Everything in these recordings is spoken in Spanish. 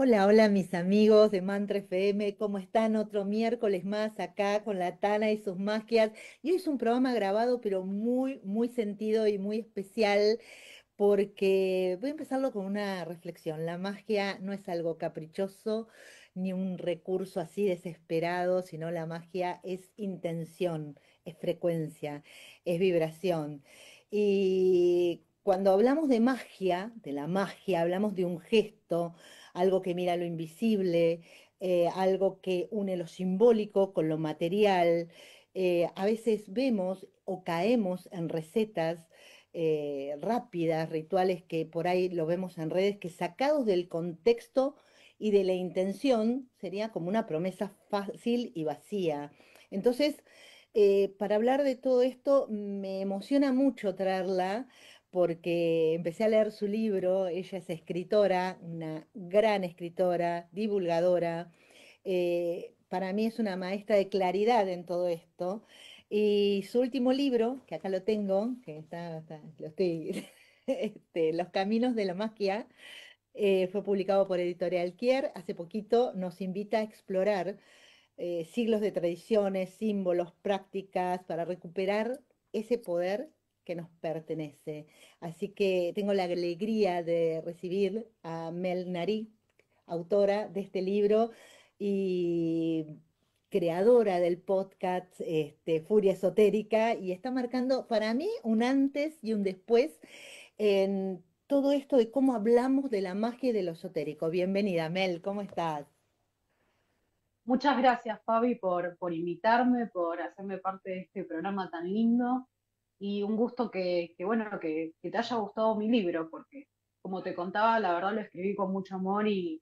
Hola, hola mis amigos de Mantra FM, ¿cómo están? Otro miércoles más acá con la Tana y sus magias. Y hoy es un programa grabado, pero muy, muy sentido y muy especial, porque voy a empezarlo con una reflexión. La magia no es algo caprichoso ni un recurso así desesperado, sino la magia es intención, es frecuencia, es vibración. Y cuando hablamos de magia, de la magia, hablamos de un gesto, algo que mira lo invisible, algo que une lo simbólico con lo material. A veces vemos o caemos en recetas rápidas, rituales que por ahí lo vemos en redes, que sacados del contexto y de la intención sería como una promesa fácil y vacía. Entonces, para hablar de todo esto, me emociona mucho traerla porque empecé a leer su libro, ella es escritora, una gran escritora, divulgadora, para mí es una maestra de claridad en todo esto. Y su último libro, que acá lo tengo, que lo estoy, Los Caminos de la Magia, fue publicado por Editorial Kier. Hace poquito nos invita a explorar siglos de tradiciones, símbolos, prácticas, para recuperar ese poder que nos pertenece. Así que tengo la alegría de recibir a Mel Narí, autora de este libro y creadora del podcast Furia Esotérica, y está marcando para mí un antes y un después en todo esto de cómo hablamos de la magia y de lo esotérico. Bienvenida, Mel, ¿cómo estás? Muchas gracias, Fabi, por invitarme, por hacerme parte de este programa tan lindo y un gusto que te haya gustado mi libro, porque como te contaba, la verdad lo escribí con mucho amor y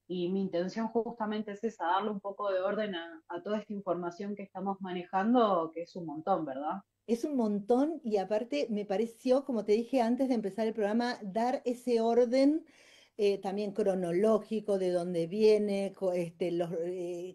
mi intención justamente es esa, darle un poco de orden a toda esta información que estamos manejando, que es un montón, ¿verdad? Es un montón y aparte me pareció, como te dije antes de empezar el programa, dar ese orden también cronológico de dónde viene,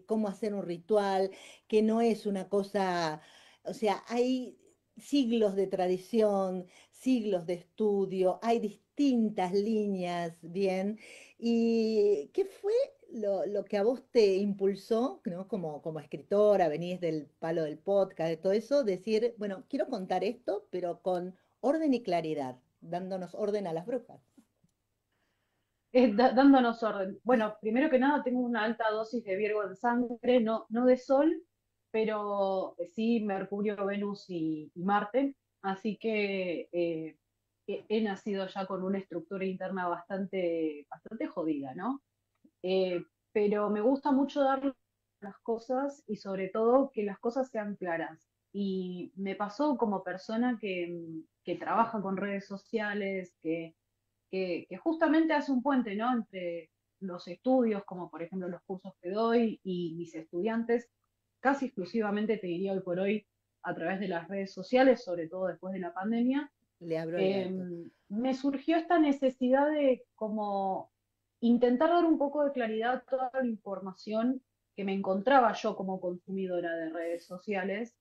cómo hacer un ritual, que no es una cosa, o sea, hay siglos de tradición, siglos de estudio, hay distintas líneas, bien. ¿Y qué fue lo que a vos te impulsó, ¿no? Como escritora, venís del palo del podcast, de todo eso, decir, bueno, quiero contar esto, pero con orden y claridad, dándonos orden a las brujas? Dándonos orden. Bueno, primero que nada, tengo una alta dosis de Virgo en sangre, no de Sol, pero sí Mercurio, Venus y Marte. Así que he nacido ya con una estructura interna bastante jodida, ¿no? Pero me gusta mucho dar las cosas y sobre todo que las cosas sean claras. Y me pasó como persona que trabaja con redes sociales, que justamente hace un puente, ¿no? Entre los estudios, como por ejemplo los cursos que doy, y mis estudiantes, casi exclusivamente, te diría hoy por hoy, a través de las redes sociales, sobre todo después de la pandemia. Le abro el eh, gato. Me surgió esta necesidad de como intentar dar un poco de claridad a toda la información que me encontraba yo como consumidora de redes sociales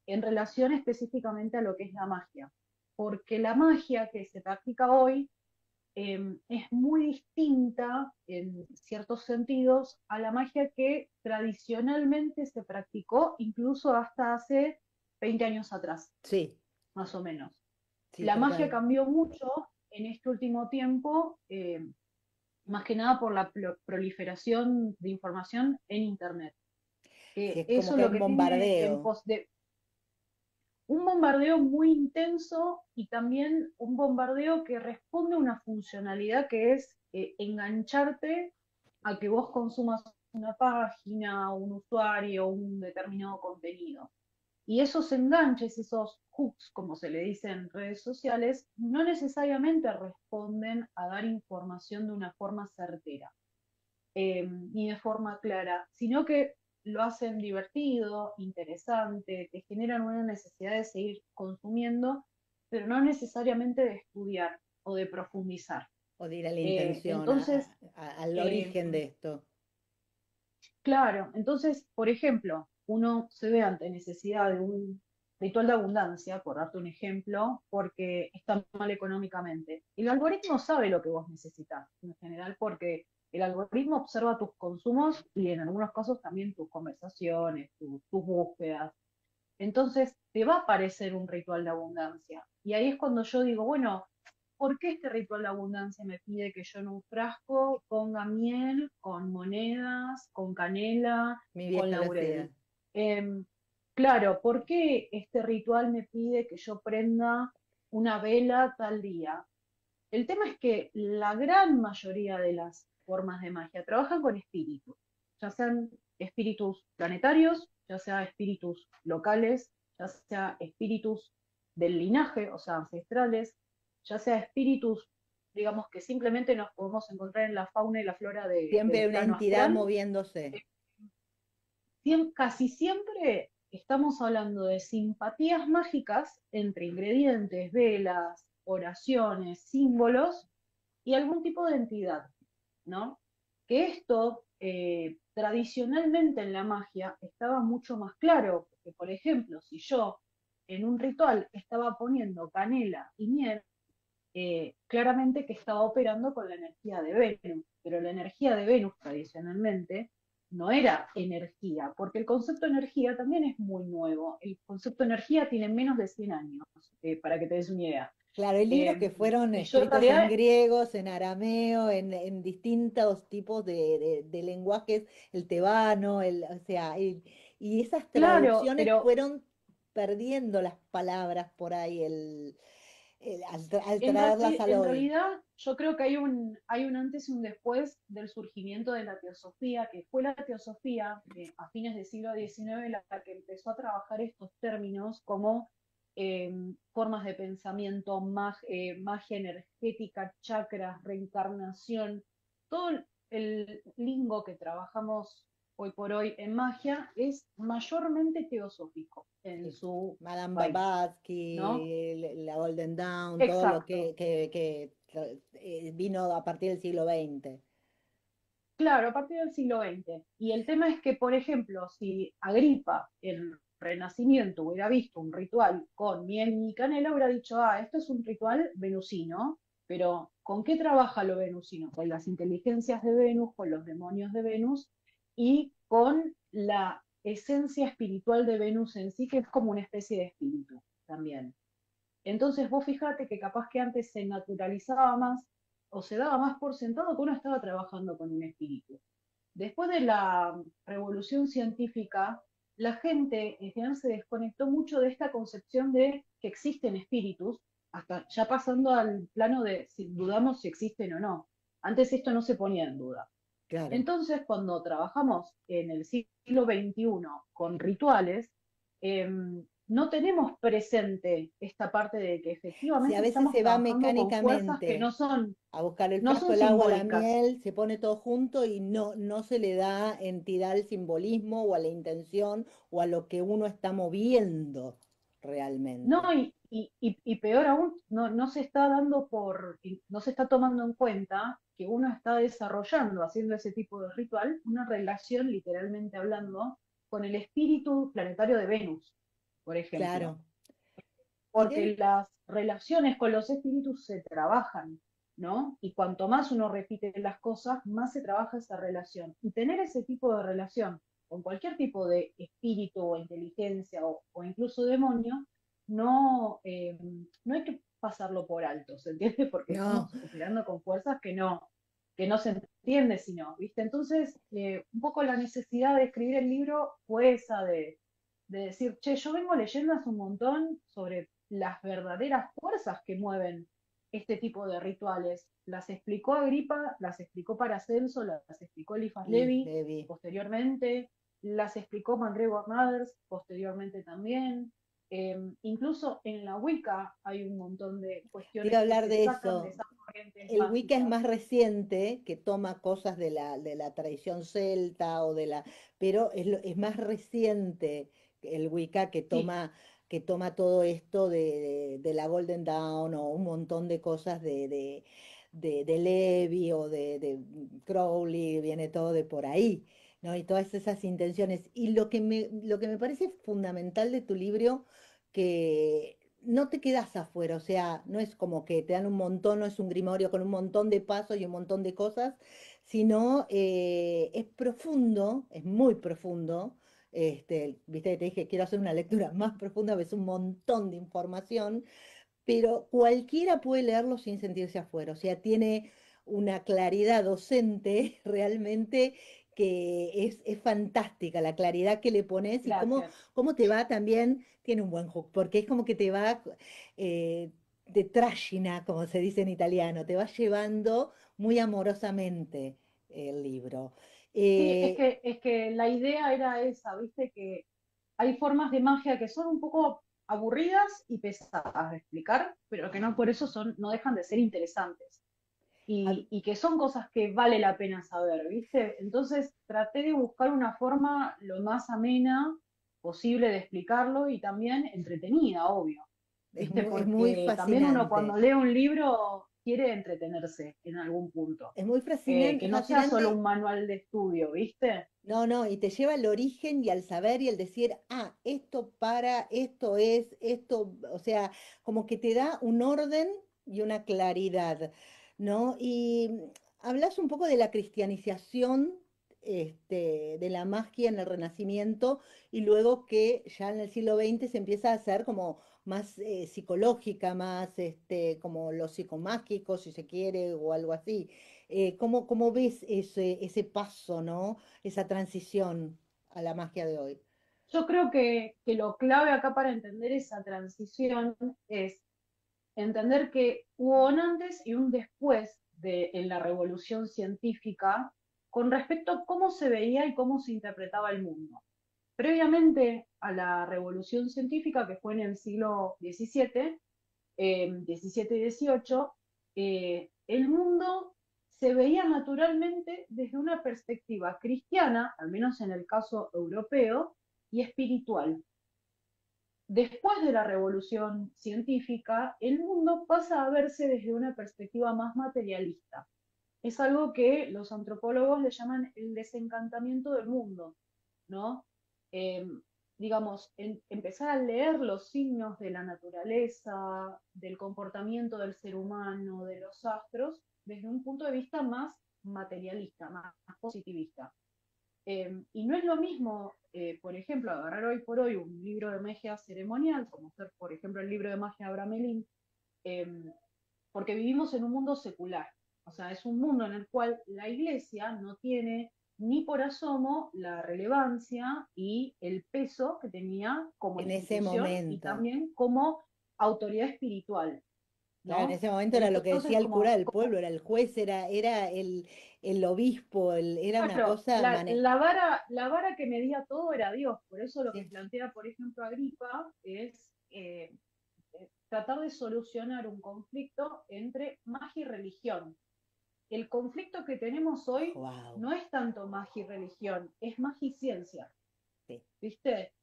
en relación específicamente a lo que es la magia. Porque la magia que se practica hoy es muy distinta en ciertos sentidos a la magia que tradicionalmente se practicó incluso hasta hace 20 años atrás, Sí, más o menos. sí, La magia total. cambió mucho en este último tiempo, más que nada por la proliferación de información en Internet. Sí, Que es como eso que hay lo un que tiene en bombardeo. pos de un bombardeo muy intenso y también un bombardeo que responde a una funcionalidad que es engancharte a que vos consumas una página, un usuario, un determinado contenido. Y esos enganches, esos hooks, como se le dice en redes sociales, no necesariamente responden a dar información de una forma certera ni de forma clara, sino que lo hacen divertido, interesante, te generan una necesidad de seguir consumiendo, pero no necesariamente de estudiar o de profundizar. O de ir a la intención, Entonces, al eh, origen de esto. claro, entonces, por ejemplo, uno se ve ante necesidad de un ritual de abundancia, por darte un ejemplo, porque está mal económicamente. El algoritmo sabe lo que vos necesitas, en general, porque el algoritmo observa tus consumos y en algunos casos también tus conversaciones, tus búsquedas. Entonces te va a aparecer un ritual de abundancia. Y ahí es cuando yo digo, bueno, ¿por qué este ritual de abundancia me pide que yo en un frasco ponga miel con monedas, con canela, Mi con vieja lo hacía. laurel? Em, claro, ¿por qué este ritual me pide que yo prenda una vela tal día? El tema es que la gran mayoría de las formas de magia trabajan con espíritus, ya sean espíritus planetarios, ya sea espíritus locales, ya sea espíritus del linaje, o sea, ancestrales, ya sea espíritus, digamos, que simplemente nos podemos encontrar en la fauna y la flora Siempre del hay una plano entidad astral. moviéndose. Casi siempre estamos hablando de simpatías mágicas entre ingredientes, velas, oraciones, símbolos y algún tipo de entidad, ¿no? Que esto tradicionalmente en la magia estaba mucho más claro, porque por ejemplo, si yo en un ritual estaba poniendo canela y miel, claramente que estaba operando con la energía de Venus, pero la energía de Venus tradicionalmente no era energía, porque el concepto de energía también es muy nuevo. El concepto de energía tiene menos de 100 años, para que te des una idea. Claro, hay libros que fueron Yo en escritos en realidad, griegos, en arameo, en distintos tipos de lenguajes, el tebano, o sea, y esas claro, traducciones pero fueron perdiendo las palabras por ahí al traerlas al En hoy. realidad, yo creo que hay un antes y un después del surgimiento de la teosofía, que fue la teosofía a fines del siglo XIX la que empezó a trabajar estos términos como formas de pensamiento, magia energética, chakras, reencarnación, todo el lingo que trabajamos hoy por hoy en magia es mayormente teosófico en Sí. su Madame raíz, ¿no? Blavatsky, la Golden Dawn, todo lo Exacto. que vino a partir del siglo XX. Claro, a partir del siglo XX. Y el tema es que, por ejemplo, si Agripa en el Renacimiento hubiera visto un ritual con miel y canela, hubiera dicho, ah, esto es un ritual venusino, pero ¿con qué trabaja lo venusino? Con las inteligencias de Venus, con los demonios de Venus y con la esencia espiritual de Venus en sí, que es como una especie de espíritu también. Entonces vos fijate que capaz que antes se naturalizaba más o se daba más por sentado que uno estaba trabajando con un espíritu. Después de la revolución científica, la gente en general se desconectó mucho de esta concepción de que existen espíritus, hasta ya pasando al plano de si dudamos si existen o no. Antes esto no se ponía en duda. Claro. Entonces, cuando trabajamos en el siglo XXI con rituales, eh, no tenemos presente esta parte de que Si a efectivamente veces estamos se va trabajando con fuerzas que mecánicamente a buscar el no frasco, son el agua, la simbólicas. miel, se pone todo junto y no se le da entidad al simbolismo o a la intención o a lo que uno está moviendo realmente. No, y peor aún, no se está dando no se está tomando en cuenta que uno está desarrollando, haciendo ese tipo de ritual, una relación, literalmente hablando, con el espíritu planetario de Venus, por ejemplo. Claro. Y Porque las relaciones con los espíritus se trabajan, ¿no? Y cuanto más uno repite las cosas, más se trabaja esa relación. Y tener ese tipo de relación con cualquier tipo de espíritu o inteligencia o incluso demonio, no hay que pasarlo por alto, ¿se entiende? Porque no, estamos operando con fuerzas que no se entiende sino, ¿viste? Entonces, un poco la necesidad de escribir el libro fue esa de decir, che, yo vengo leyendo hace un montón sobre las verdaderas fuerzas que mueven este tipo de rituales. Las explicó Agripa, las explicó Paracelso, las explicó Eliphas y Levi Levi. posteriormente, las explicó MacGregor Mathers posteriormente también. Incluso en la Wicca hay un montón de Te iba a cuestiones que hablar se de sacan de eso. esas corrientes El Wicca es mágicas. más reciente, que toma cosas de la tradición celta pero es más reciente el Wicca Sí, que toma todo esto de la Golden Dawn o un montón de cosas de Levi o de Crowley, viene todo de por ahí, ¿no? Y todas esas intenciones. Y lo que me parece fundamental de tu libro, no te quedas afuera, o sea, no es como que te dan un montón, no es un grimorio con un montón de pasos y un montón de cosas, sino es profundo, es muy profundo. Viste que te dije, quiero hacer una lectura más profunda, ves un montón de información, pero cualquiera puede leerlo sin sentirse afuera, o sea, tiene una claridad docente realmente que es fantástica, la claridad que le pones y Gracias. cómo te va también, tiene un buen hook, porque es como que te va, eh, te trascina, como se dice en italiano, te va llevando muy amorosamente el libro. Sí, Eh, es que la idea era esa, viste, que hay formas de magia que son un poco aburridas y pesadas de explicar, pero que no por eso son, no dejan de ser interesantes. a- Y que son cosas que vale la pena saber, ¿viste? Entonces traté de buscar una forma lo más amena posible de explicarlo y también entretenida, obvio, ¿viste? es muy Porque también uno fascinante. cuando lee un libro quiere entretenerse en algún punto, Es muy que no sea solo fascinante. un manual de estudio, ¿viste? No, no, y te lleva al origen y al saber y al decir, ah, esto para, esto es, esto, o sea, como que te da un orden y una claridad, ¿no? Y hablas un poco de la cristianización, de la magia en el Renacimiento y luego que ya en el siglo XX se empieza a hacer como más psicológica, más como los psicomágicos, si se quiere, o algo así. ¿Cómo ves ese paso, ¿no? Esa transición a la magia de hoy? Yo creo que lo clave acá para entender esa transición es entender que hubo un antes y un después en la revolución científica con respecto a cómo se veía y cómo se interpretaba el mundo. Previamente a la revolución científica, que fue en el siglo XVII, 17 y 18, el mundo se veía naturalmente desde una perspectiva cristiana, al menos en el caso europeo, y espiritual. Después de la revolución científica, el mundo pasa a verse desde una perspectiva más materialista. Es algo que los antropólogos le llaman el desencantamiento del mundo, ¿no? Eh, digamos, empezar a leer los signos de la naturaleza, del comportamiento del ser humano, de los astros, desde un punto de vista más materialista, más positivista. Y no es lo mismo, por ejemplo, agarrar hoy por hoy un libro de magia ceremonial, como ser, por ejemplo, el libro de magia Abramelin, eh, porque vivimos en un mundo secular. O sea, es un mundo en el cual la iglesia no tiene ni por asomo la relevancia y el peso que tenía como En ese institución y momento. también como autoridad espiritual, Claro, en ¿no? ese momento era lo que decía Entonces, el cura como, del pueblo, era el juez, era el obispo, era una claro, cosa la vara que medía todo era Dios. Por eso lo que sí, plantea, por ejemplo, Agripa es tratar de solucionar un conflicto entre magia y religión. El conflicto que tenemos hoy wow, no es tanto magia y religión, es magia y ciencia, sí. ¿viste?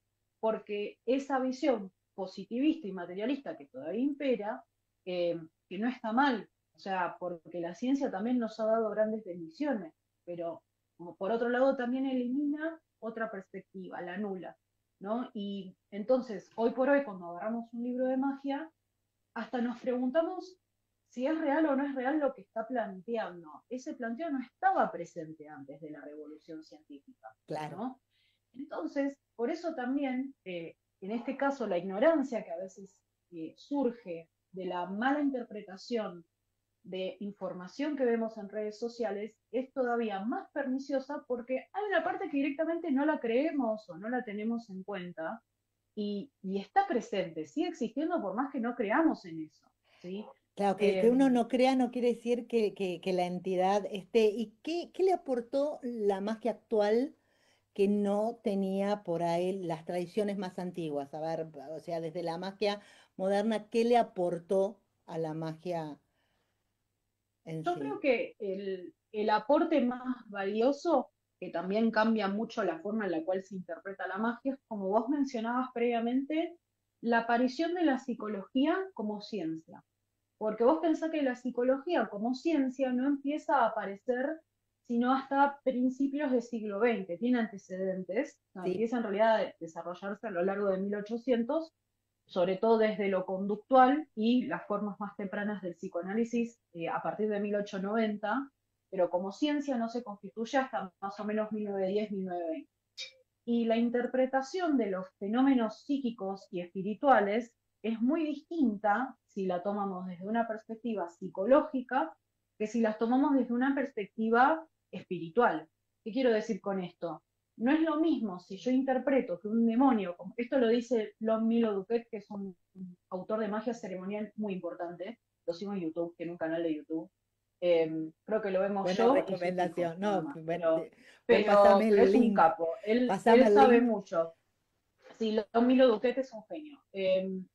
Porque esa visión positivista y materialista que todavía impera, que no está mal, o sea, porque la ciencia también nos ha dado grandes bendiciones, pero como por otro lado también elimina otra perspectiva, la nula, ¿no? Y entonces, hoy por hoy, cuando agarramos un libro de magia, hasta nos preguntamos si es real o no es real lo que está planteando. Ese planteo no estaba presente antes de la revolución científica, Claro. ¿no? Entonces, por eso también, en este caso, la ignorancia que a veces surge de la mala interpretación de información que vemos en redes sociales es todavía más perniciosa porque hay una parte que directamente no la creemos o no la tenemos en cuenta y está presente, sigue existiendo por más que no creamos en eso, ¿sí? Claro, que Eh, uno no crea no quiere decir que la entidad esté. ¿Y qué le aportó la magia actual que no tenía por ahí las tradiciones más antiguas? A ver, o sea, desde la magia moderna, ¿qué le aportó a la magia en yo creo sí? que el aporte más valioso, que también cambia mucho la forma en la cual se interpreta la magia, es como vos mencionabas previamente, la aparición de la psicología como ciencia. Porque vos pensás que la psicología como ciencia no empieza a aparecer sino hasta principios del siglo XX, tiene antecedentes, o sea, Sí, empieza en realidad a desarrollarse a lo largo de 1800, sobre todo desde lo conductual y las formas más tempranas del psicoanálisis a partir de 1890, pero como ciencia no se constituye hasta más o menos 1910-1920. Y la interpretación de los fenómenos psíquicos y espirituales es muy distinta si la tomamos desde una perspectiva psicológica que si las tomamos desde una perspectiva espiritual. ¿Qué quiero decir con esto? No es lo mismo si yo interpreto que un demonio, como esto lo dice Lon Milo Duquet, que es un autor de magia ceremonial muy importante, lo sigo en YouTube, tiene un canal de YouTube. Creo que lo vemos Buena yo y sus hijos, recomendación. nada No, más. pues pasame Pero el es un link. capo, Pasame él el sabe link. mucho. Sí, Milo Duquette es un genio.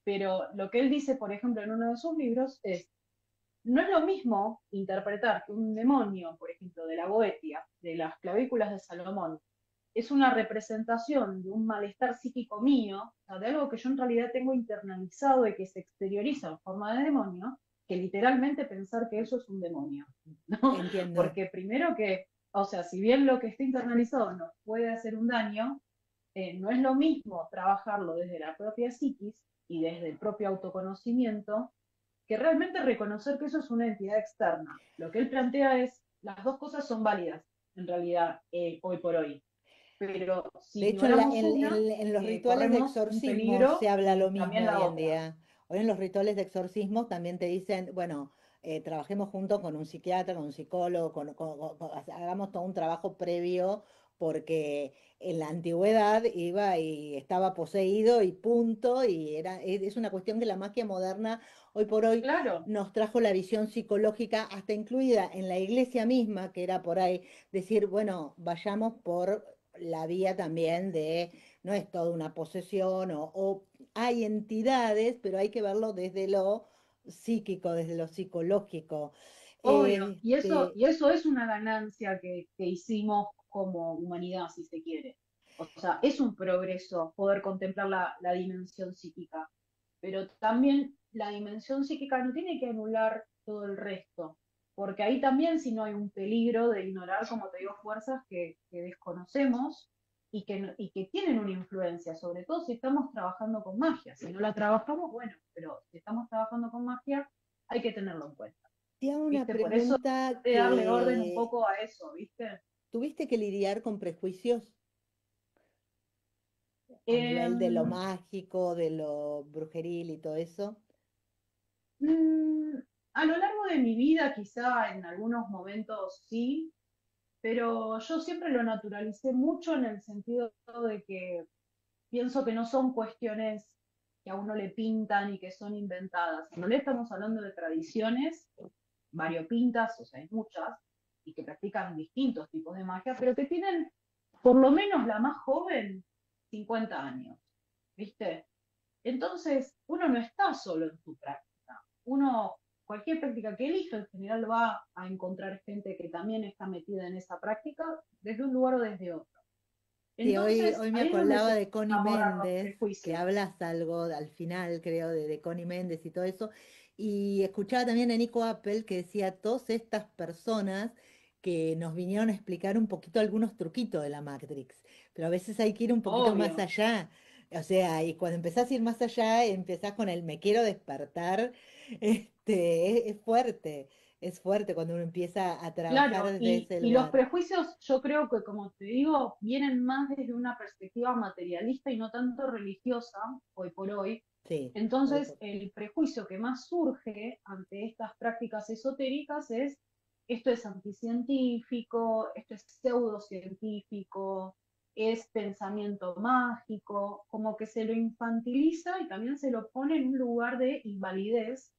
Pero lo que él dice, por ejemplo, en uno de sus libros es, no es lo mismo interpretar que un demonio, por ejemplo, de la Boetia, de las clavículas de Salomón, es una representación de un malestar psíquico mío, o sea, de algo que yo en realidad tengo internalizado y que se exterioriza en forma de demonio, que literalmente pensar que eso es un demonio, ¿no? Entiendo. Porque primero que, o sea, si bien lo que está internalizado nos puede hacer un daño, no es lo mismo trabajarlo desde la propia psiquis y desde el propio autoconocimiento que realmente reconocer que eso es una entidad externa. Lo que él plantea es, las dos cosas son válidas, en realidad, hoy por hoy. Pero De si hecho, ignoramos una, en los rituales de corremos un exorcismo se peligro habla lo y también mismo la hoy en otra. día. Hoy en los rituales de exorcismo también te dicen, bueno, trabajemos juntos con un psiquiatra, con un psicólogo, hagamos todo un trabajo previo, porque en la antigüedad iba y estaba poseído y punto, y es una cuestión que la magia moderna hoy por hoy Claro, nos trajo la visión psicológica, hasta incluida en la iglesia misma, que era por ahí, decir, bueno, vayamos por la vía también de, no es toda una posesión o hay entidades, pero hay que verlo desde lo psíquico, desde lo psicológico. obvio. Este, Y eso es una ganancia que hicimos como humanidad, si se quiere. O sea, es un progreso poder contemplar la dimensión psíquica, pero también la dimensión psíquica no tiene que anular todo el resto, porque ahí también si no hay un peligro de ignorar, como te digo, fuerzas que desconocemos y que tienen una influencia, sobre todo si estamos trabajando con magia. Si no la trabajamos, bueno, pero si estamos trabajando con magia, hay que tenerlo en cuenta, te hago una ¿viste? Por eso pregunta de darle orden un que poco a eso, ¿viste? tuviste que lidiar con prejuicios a nivel de lo Em, mágico, de lo brujeril y todo eso. mm, a lo largo de mi vida, quizá en algunos momentos sí, pero yo siempre lo naturalicé mucho en el sentido de que pienso que no son cuestiones que a uno le pintan y que son inventadas. En realidad estamos hablando de tradiciones variopintas, o sea, hay muchas, y que practican distintos tipos de magia, pero que tienen, por lo menos la más joven, 50 años, ¿viste? Entonces, uno no está solo en su práctica. Uno, cualquier práctica que elija, en general va a encontrar gente que también está metida en esa práctica desde un lugar o desde otro. Sí, Entonces, hoy me ahí es donde acordaba se de Connie empiezan a borrar los Méndez, que prejuicios. hablas algo al final, creo, de Connie Méndez y todo eso. Y escuchaba también a Nico Apple que decía, todas estas personas que nos vinieron a explicar un poquito algunos truquitos de la Matrix, pero a veces hay que ir un poquito más Obvio. allá. O sea, y cuando empezás a ir más allá, empezás con el me quiero despertar, es fuerte cuando uno empieza a trabajar Claro, desde ese y los lugar. prejuicios yo creo que, como te digo, vienen más desde una perspectiva materialista y no tanto religiosa, hoy por hoy. Sí, hoy Entonces, por el prejuicio que más surge ante estas prácticas esotéricas es esto es anticientífico, esto es pseudocientífico, es pensamiento mágico, como que se lo infantiliza y también se lo pone en un lugar de invalidez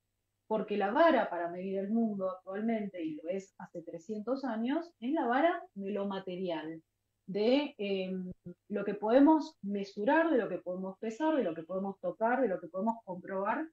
porque la vara para medir el mundo actualmente, y lo es hace 300 años, es la vara de lo material, de lo que podemos mesurar, de lo que podemos pesar, de lo que podemos tocar, de lo que podemos comprobar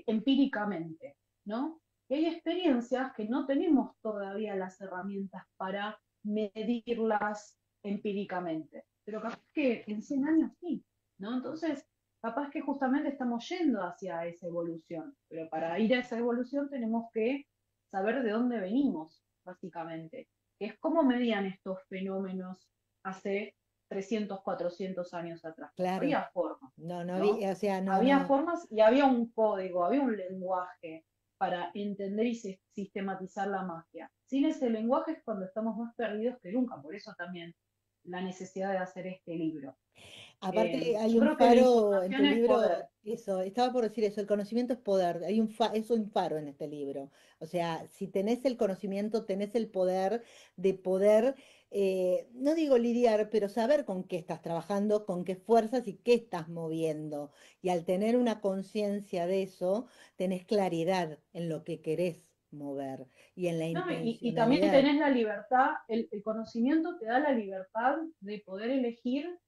empíricamente, ¿no? Y hay experiencias que no tenemos todavía las herramientas para medirlas empíricamente, pero capaz que en 100 años sí, ¿no? Entonces, capaz que justamente estamos yendo hacia esa evolución, pero para ir a esa evolución tenemos que saber de dónde venimos, básicamente, que es cómo medían estos fenómenos hace 300, 400 años atrás. claro. Había formas, No, no ¿no? había, o sea, no, Había no. formas y había un código, había un lenguaje para entender y sistematizar la magia. Sin ese lenguaje es cuando estamos más perdidos que nunca, por eso también la necesidad de hacer este libro. Aparte hay Yo un creo que la faro en tu información es libro, poder. eso, estaba por decir eso, el conocimiento es poder, hay es un faro en este libro. O sea, si tenés el conocimiento, tenés el poder de poder, no digo lidiar, pero saber con qué estás trabajando, con qué fuerzas y qué estás moviendo. Y al tener una conciencia de eso, tenés claridad en lo que querés mover y en la No, y también intencionalidad. tenés la libertad, el conocimiento te da la libertad de poder elegir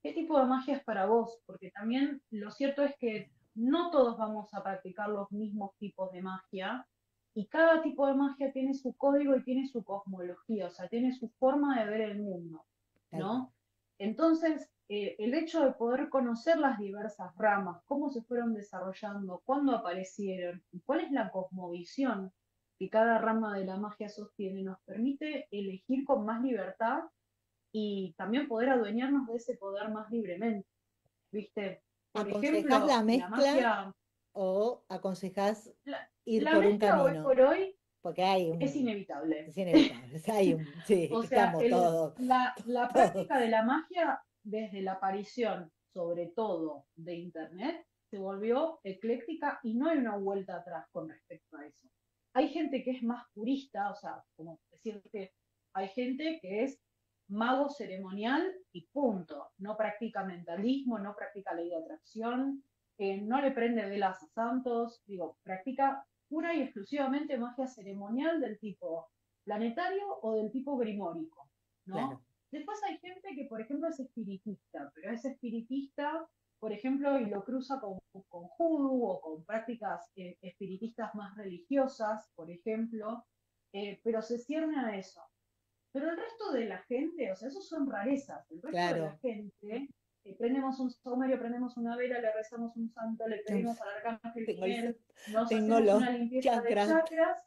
qué tipo de magia es para vos, porque también lo cierto es que no todos vamos a practicar los mismos tipos de magia y cada tipo de magia tiene su código y tiene su cosmología, o sea, tiene su forma de ver el mundo, Tal cual. ¿no? Entonces, el hecho de poder conocer las diversas ramas, cómo se fueron desarrollando, cuándo aparecieron, y cuál es la cosmovisión que cada rama de la magia sostiene, nos permite elegir con más libertad y también poder adueñarnos de ese poder más libremente, ¿viste? Por ¿Aconsejás la ejemplo, la mezcla magia, o aconsejás ir la por un mezcla hoy camino? por hoy Porque hay es un, inevitable. es inevitable, sí, O sea, estamos todos, la todos. práctica de la magia, desde la aparición, sobre todo, de Internet, se volvió ecléctica y no hay una vuelta atrás con respecto a eso. Hay gente que es más purista, o sea, como decirte, hay gente que es mago ceremonial y punto. No practica mentalismo, no practica ley de atracción, no le prende velas a santos, digo, practica pura y exclusivamente magia ceremonial del tipo planetario o del tipo grimórico, Claro, ¿no? Después hay gente que, por ejemplo, es espiritista, pero es espiritista, por ejemplo, y lo cruza con hoodoo o con prácticas espiritistas más religiosas, por ejemplo, pero se cierne a eso. Pero el resto de la gente, o sea, esos son rarezas. El resto de la claro. gente, prendemos un saumerio, prendemos una vela, le rezamos un santo, le Yo pedimos al arcángel Tengo, Miguel, nos tengo hacemos los una limpieza de chakras. chakras,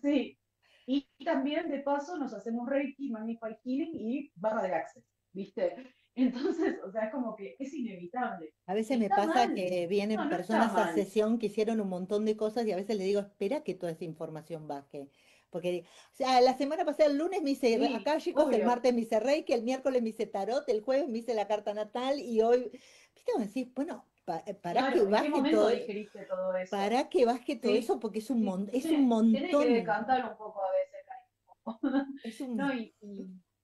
sí. Y también, de paso, nos hacemos Reiki, Magnify Healing y barra de Access, ¿viste? Entonces, o sea, es como que es inevitable. A veces me ¿Está pasa mal? que No, vienen no está personas a mal. sesión que hicieron un montón de cosas y a veces le digo, espera que toda esa información baje. Porque, o sea, la semana pasada, el lunes me hice Sí, acá, chicos, el obvio. martes me hice Reiki, el miércoles me hice tarot, el jueves me hice la carta natal y hoy, viste, vos decís, bueno, para que Claro, ¿en qué baje momento todo, digeriste todo eso? para que baje todo Sí, eso, porque sí, es un tiene que montón, decantar un poco a veces, cariño. es un, No,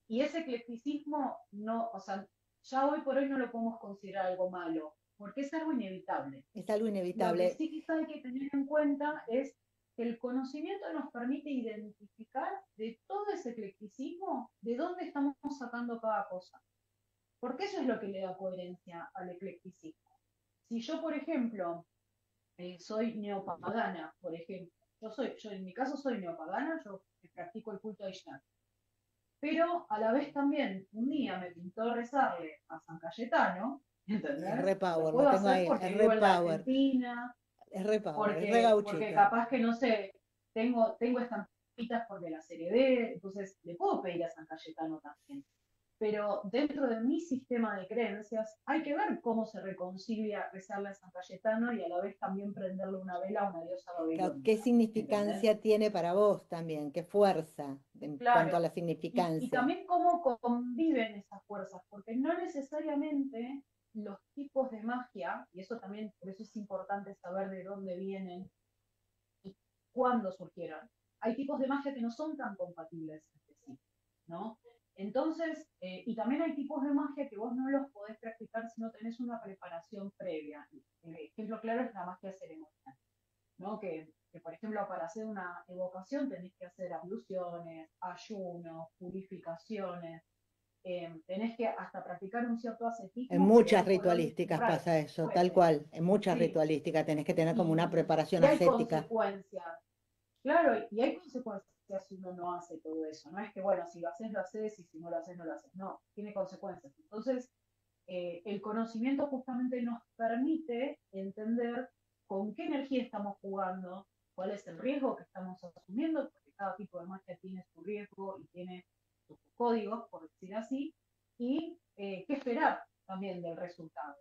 y ese eclecticismo, no, o sea, ya hoy por hoy no lo podemos considerar algo malo, porque es algo inevitable. es algo Lo que inevitable. sí quizá hay que tener en cuenta es que el conocimiento nos permite identificar de todo ese eclecticismo de dónde estamos sacando cada cosa. Porque eso es lo que le da coherencia al eclecticismo. Si yo, por ejemplo, soy neopagana, por ejemplo. Yo en mi caso soy neopagana, yo practico el culto a Ishtar. Pero a la vez también, un día me pintó rezarle a San Cayetano, Es ¿entendés? re Lo power, lo puedo tengo hacer ahí, porque es re vivo en la power, Argentina, es re power, es re porque gauchito. capaz que no sé, tengo estampitas porque las heredé, entonces le puedo pedir a San Cayetano también. Pero dentro de mi sistema de creencias hay que ver cómo se reconcilia rezarle a San Cayetano y a la vez también prenderle una vela a una diosa Claro, ¿qué babilónica, ¿entendés? significancia tiene para vos también? ¿Qué fuerza en cuanto a Claro. la Y significancia? también cómo conviven esas fuerzas, porque no necesariamente los tipos de magia, y eso también, por eso es importante saber de dónde vienen y cuándo surgieron. Hay tipos de magia que no son tan compatibles entre sí, ¿no? Entonces, y también hay tipos de magia que vos no los podés practicar si no tenés una preparación previa. El ejemplo claro es la magia ceremonial, ¿no? Por ejemplo, para hacer una evocación tenés que hacer abluciones, ayunos, purificaciones, tenés que hasta practicar un cierto En ascetismo, pero muchas hoy por hoy es ritualísticas raro pasa que se eso, tal puede. cual. En muchas Sí, ritualísticas tenés que tener como una preparación y hay ascética. consecuencias. Claro, y hay consecuencias si uno no hace todo eso. No es que, bueno, si lo haces, lo haces, y si no lo haces, no lo haces. No, tiene consecuencias. Entonces, el conocimiento justamente nos permite entender con qué energía estamos jugando, cuál es el riesgo que estamos asumiendo, porque cada tipo de magia tiene su riesgo y tiene sus códigos, por decir así, y qué esperar también del resultado,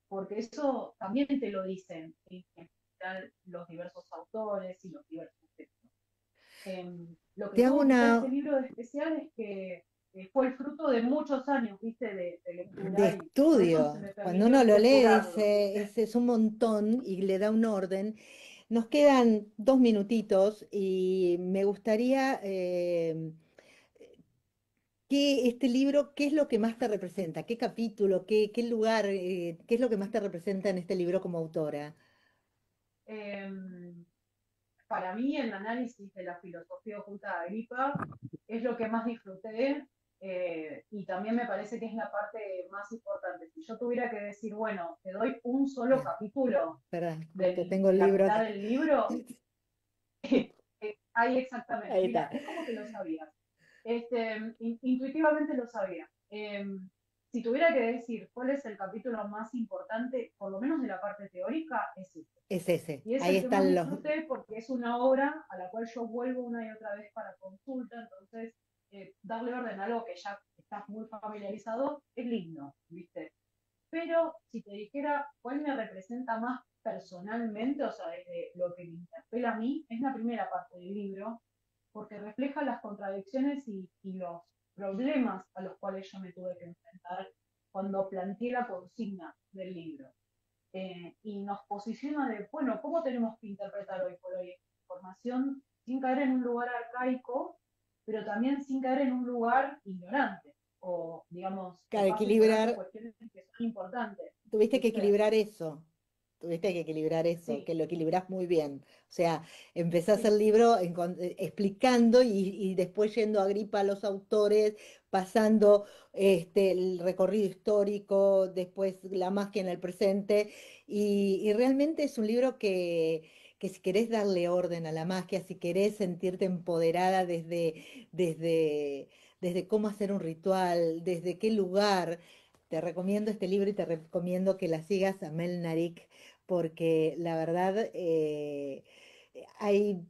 porque eso también te lo dicen en general los diversos autores y los diversos textos. Lo que Te hago tuvo quizá este una libro de especial es que fue el fruto de muchos años, viste, de de lectura y por eso se estudio. me Cuando permitió uno lo lee, estructurarlo, dice, viste. es un montón y le da un orden. Nos quedan 2 minutitos y me gustaría que este libro, ¿qué es lo que más te representa? ¿Qué capítulo, qué lugar, qué es lo que más te representa en este libro como autora? Em, para mí el análisis de la filosofía oculta de Agripa es lo que más disfruté y también me parece que es la parte más importante. Si yo tuviera que decir, bueno, te doy un solo Bien, capítulo perdón, justo de tengo el la libro mitad acá. del libro, ahí exactamente. Ahí Mira, está. es como que lo sabías. Intuitivamente lo sabía. Si tuviera que decir cuál es el capítulo más importante, por lo menos de la parte teórica, es este. Es ese. Y es Ahí el que más están los. disfruté porque es una obra a la cual yo vuelvo una y otra vez para consulta, entonces darle orden a algo que ya estás muy familiarizado es lindo, ¿viste? Pero si te dijera cuál me representa más personalmente, o sea, desde lo que me interpela a mí, es la primera parte del libro, porque refleja las contradicciones y los problemas a los cuales yo me tuve que enfrentar cuando planteé la consigna del libro. Y nos posiciona de, bueno, ¿cómo tenemos que interpretar hoy por hoy esta información sin caer en un lugar arcaico, pero también sin caer en un lugar ignorante? O, digamos, que Claro, pasen por alto equilibrar, cuestiones que son importantes, tuviste que ¿viste? equilibrar eso. Tuviste que equilibrar eso, Sí, que lo equilibrás muy bien. O sea, empezás el sí, libro explicando y después yendo a Agripa a los autores, pasando el recorrido histórico, después la magia en el presente. Y realmente es un libro que si querés darle orden a la magia, si querés sentirte empoderada desde, desde cómo hacer un ritual, desde qué lugar. Te recomiendo este libro y te recomiendo que la sigas a Mel Narik porque la verdad hay,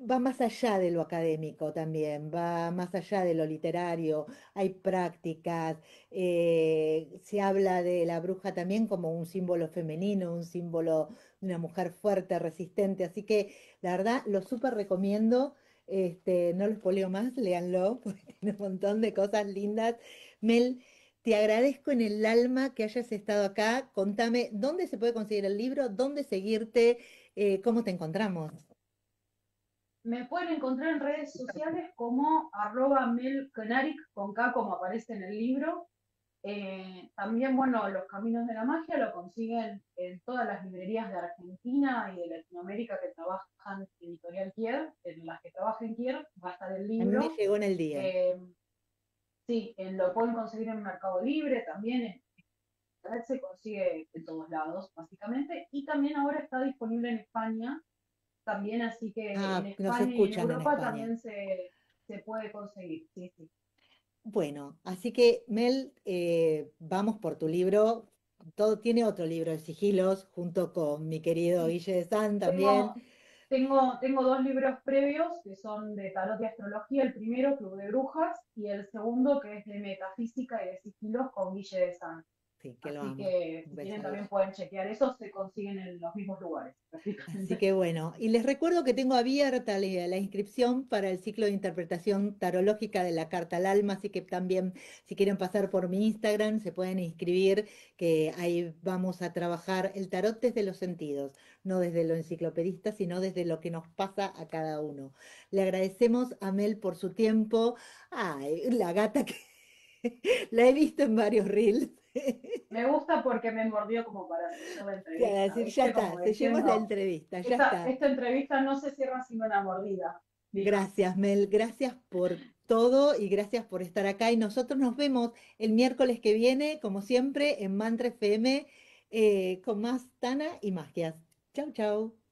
va más allá de lo académico también, va más allá de lo literario, hay prácticas, se habla de la bruja también como un símbolo femenino, un símbolo de una mujer fuerte, resistente, así que la verdad lo súper recomiendo. No lo espoleo más, léanlo, porque tiene un montón de cosas lindas. Mel, te agradezco en el alma que hayas estado acá. Contame, ¿dónde se puede conseguir el libro? ¿Dónde seguirte? ¿Cómo te encontramos? me pueden encontrar en redes sociales como @melkenaric, con K como aparece en el libro. También, bueno, Los Caminos de la Magia lo consiguen en todas las librerías de Argentina y de Latinoamérica que trabajan en Editorial Kier, en las que trabaja en Kier, va a estar el A mí me libro. llegó en el día. Eh, sí, lo pueden conseguir en Mercado Libre, también en Internet se consigue en todos lados, básicamente, y también ahora está disponible en España, también, así que en Ah, nos España y en escuchan en Europa España. también se puede conseguir, sí, sí. Bueno, así que Mel, vamos por tu libro. Todo tiene otro libro de sigilos, junto con mi querido Sí, Guille de San tengo, también. tengo dos libros previos que son de tarot y astrología, el primero, Club de Brujas, y el segundo, que es de metafísica y de sigilos con Guille de San. Sí, que lo Así amo. que Un si beso quieren a Guille. también pueden chequear esos, se consiguen en los mismos lugares, Así prácticamente. que bueno, y les recuerdo que tengo abierta la inscripción para el ciclo de interpretación tarológica de la Carta al Alma, así que también si quieren pasar por mi Instagram se pueden inscribir, que ahí vamos a trabajar el tarot desde los sentidos, no desde lo enciclopedista, sino desde lo que nos pasa a cada uno. Le agradecemos a Mel por su tiempo. Ay, la gata que la he visto en varios reels. Me gusta porque me mordió como para sellar la Para entrevista, decir, ya ¿viste? está, Como sellemos la diciendo, entrevista, ya está. esta entrevista no se cierra sin una mordida, dijo. Gracias, Mel. Gracias por todo y gracias por estar acá. Y nosotros nos vemos el miércoles que viene, como siempre, en Mantra FM, con más Tana y magias. Chau, chau.